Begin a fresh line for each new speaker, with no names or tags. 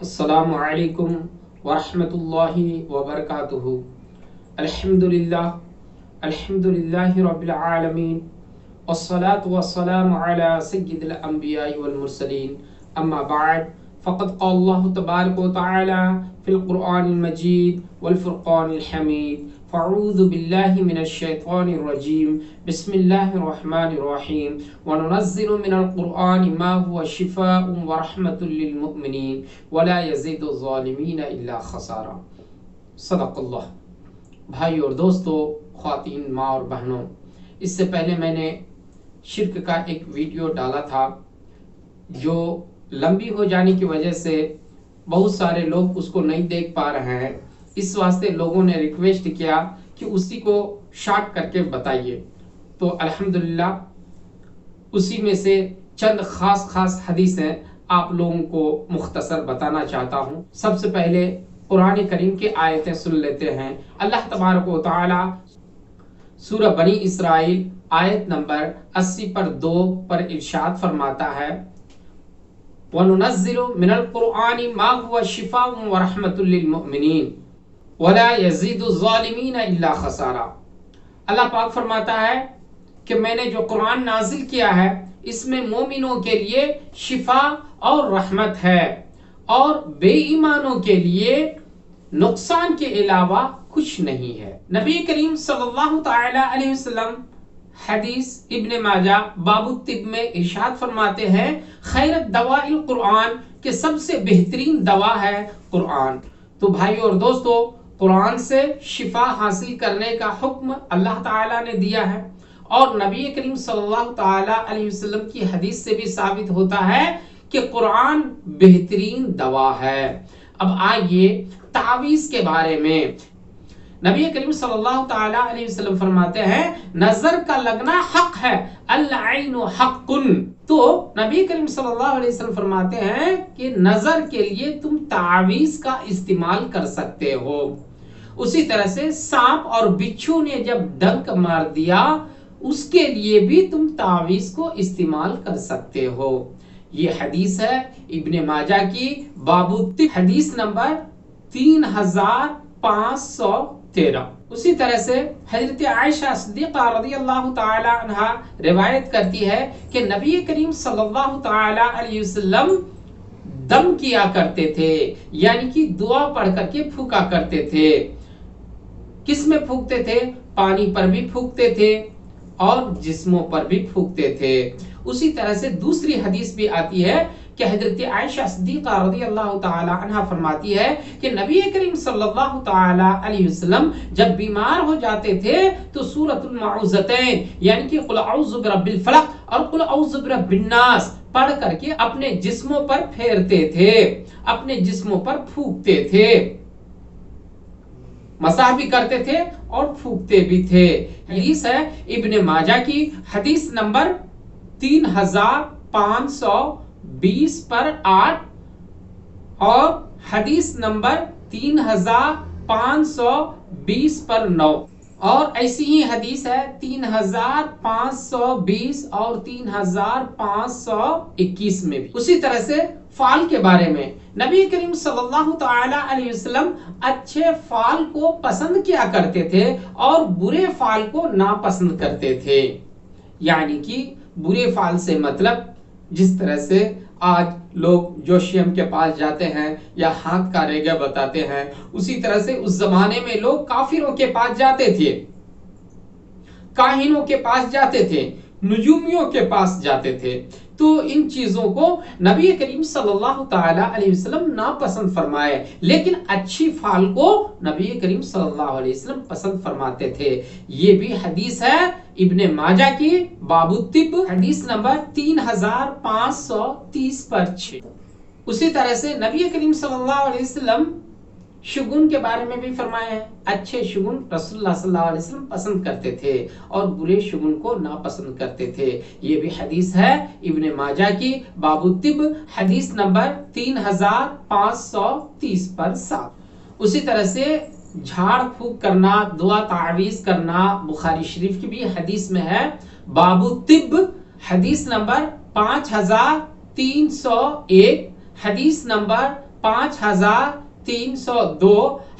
السلام علیکم ورحمۃ اللہ وبرکاتہ۔ الحمدللہ رب العالمین، والصلاة والسلام علی سید الانبیاء والمرسلین، اما بعد فقد قال اللہ تبارک و تعالی فی القرآن المجید والفرقان الحمید، فاعوذ باللہ من الشیطان الرجیم، بسم اللہ الرحمن الرحیم، وننزل من القرآن ما هو شفاء ورحمۃ للمؤمنین ولا یزید الظالمین الا خسارا۔ صدق اللہ۔ بھائی اور دوستو، خواتین، ماں اور بہنوں، اس سے پہلے میں نے شرک کا ایک ویڈیو ڈالا تھا جو لمبی ہو جانے کی وجہ سے بہت سارے لوگ اس کو نہیں دیکھ پا رہے ہیں، اس واسطے لوگوں نے ریکویسٹ کیا کہ اسی کو شارٹ کر کے بتائیے، تو الحمدللہ اسی میں سے چند خاص حدیثیں آپ لوگوں کو مختصر بتانا چاہتا ہوں۔ سب سے پہلے قرآن کریم کی آیتیں سن لیتے ہیں۔ اللہ تبارک و تعالی سورہ بنی اسرائیل آیت نمبر 80 پر 2 پر ارشاد فرماتا ہے، وَنُنَزِّلُ مِنَ الْقُرْآنِ مَا هُوَ شِفَاءٌ وَرَحْمَةٌ لِّلْمُؤْمِنِينَ وَلَا يَزِيدُ الظَّالِمِينَ إِلَّا خَسَارًا۔ اللہ پاک فرماتا ہے کہ میں نے جو قرآن نازل کیا ہے اس میں مومنوں کے لیے شفا اور رحمت ہے، اور بے ایمانوں کے لیے نقصان کے علاوہ کچھ نہیں ہے۔ نبی کریم صلی اللہ تعالی علیہ وسلم حدیث ابن ماجہ باب الطب میں ارشاد فرماتے ہیں، خیر الدواء القرآن، کہ سب سے بہترین دوا ہے قرآن۔ تو بھائی اور دوستو، قرآن سے شفا حاصل کرنے کا حکم اللہ تعالی نے دیا ہے، اور نبی کریم صلی اللہ تعالی علیہ وسلم کی حدیث سے بھی ثابت ہوتا ہے کہ قرآن بہترین دوا ہے۔ اب آئیے تعویذ کے بارے میں۔ نبی کریم صلی اللہ تعالی علیہ وسلم فرماتے ہیں، نظر کا لگنا حق ہے، العین حق۔ تو نبی کریم صلی اللہ علیہ وسلم فرماتے ہیں کہ نظر کے لیے تم تعویذ کا استعمال کر سکتے ہو۔ اسی طرح سے سانپ اور بچھو نے جب ڈنک مار دیا، اس کے لیے بھی تم تعویذ کو استعمال کر سکتے ہو۔ یہ حدیث ہے ابن ماجہ کی باب الطب، حدیث نمبر 3513۔ اسی طرح سے حضرت عائشہ صدیقہ رضی اللہ تعالی عنہا روایت کرتی ہے کہ نبی کریم صلی اللہ تعالی علیہ وسلم دم کیا کرتے تھے، یعنی کہ دعا پڑھ کر کے پھونکا کرتے تھے۔ کس میں پھونکتے تھے؟ پانی پر بھی پھونکتے تھے اور جسموں پر بھی پھونکتے تھے۔ اسی طرح سے دوسری حدیث بھی آتی ہے کہ حضرت عائشہ صدیقہ رضی اللہ تعالی عنہا فرماتی ہے کہ نبی کریم صلی اللہ تعالی علیہ وسلم جب بیمار ہو جاتے تھے تو سورۃ المعوذتین، یعنی کہ قل اعوذ برب الفلق اور قل اعوذ برب الناس پڑھ کر کے اپنے جسموں پر پھیرتے تھے، اپنے جسموں پر پھونکتے تھے، مسح بھی کرتے تھے اور پھونکتے بھی تھے۔ حدیث ہے ابن ماجہ کی حدیث نمبر 3520 پر 8 اور حدیث نمبر 3520 پر 9، اور ایسی ہی حدیث ہے 3520 اور 3521 میں بھی۔ اسی طرح سے فال کے بارے میں نبی کریم صلی اللہ تعالی علیہ وسلم اچھے فال کو پسند کیا کرتے تھے اور برے فال کو ناپسند کرتے تھے، یعنی کہ برے فال سے مطلب جس طرح سے آج لوگ جوشیم کے پاس جاتے ہیں یا ہاتھ کا ریگا بتاتے ہیں، اسی طرح سے اس زمانے میں لوگ کافروں کے پاس جاتے تھے، کاہنوں کے پاس جاتے تھے، نجومیوں کے پاس جاتے تھے۔ تو ان چیزوں کو نبی کریم صلی اللہ تعالی علیہ وسلم ناپسند فرمائے، لیکن اچھی فال کو نبی کریم صلی اللہ علیہ وسلم پسند فرماتے تھے۔ یہ بھی حدیث ہے ابن ماجہ کی باب الطب، حدیث نمبر 3530 پر 6۔ اسی طرح سے نبی کریم صلی اللہ علیہ وسلم شگون کے بارے میں بھی فرمایا ہے، اچھے شگون رسول اللہ صلی اللہ علیہ وسلم پسند کرتے تھے اور برے شگون کو ناپسند کرتے تھے۔ یہ بھی حدیث ہے ابن ماجہ کی باب الطب، حدیث نمبر 3530 پر 7۔ اسی طرح سے جھاڑ پھونک کرنا، دعا تعویذ کرنا بخاری شریف کی بھی حدیث میں ہے، باب الطب، حدیث نمبر 5301، حدیث نمبر 5302,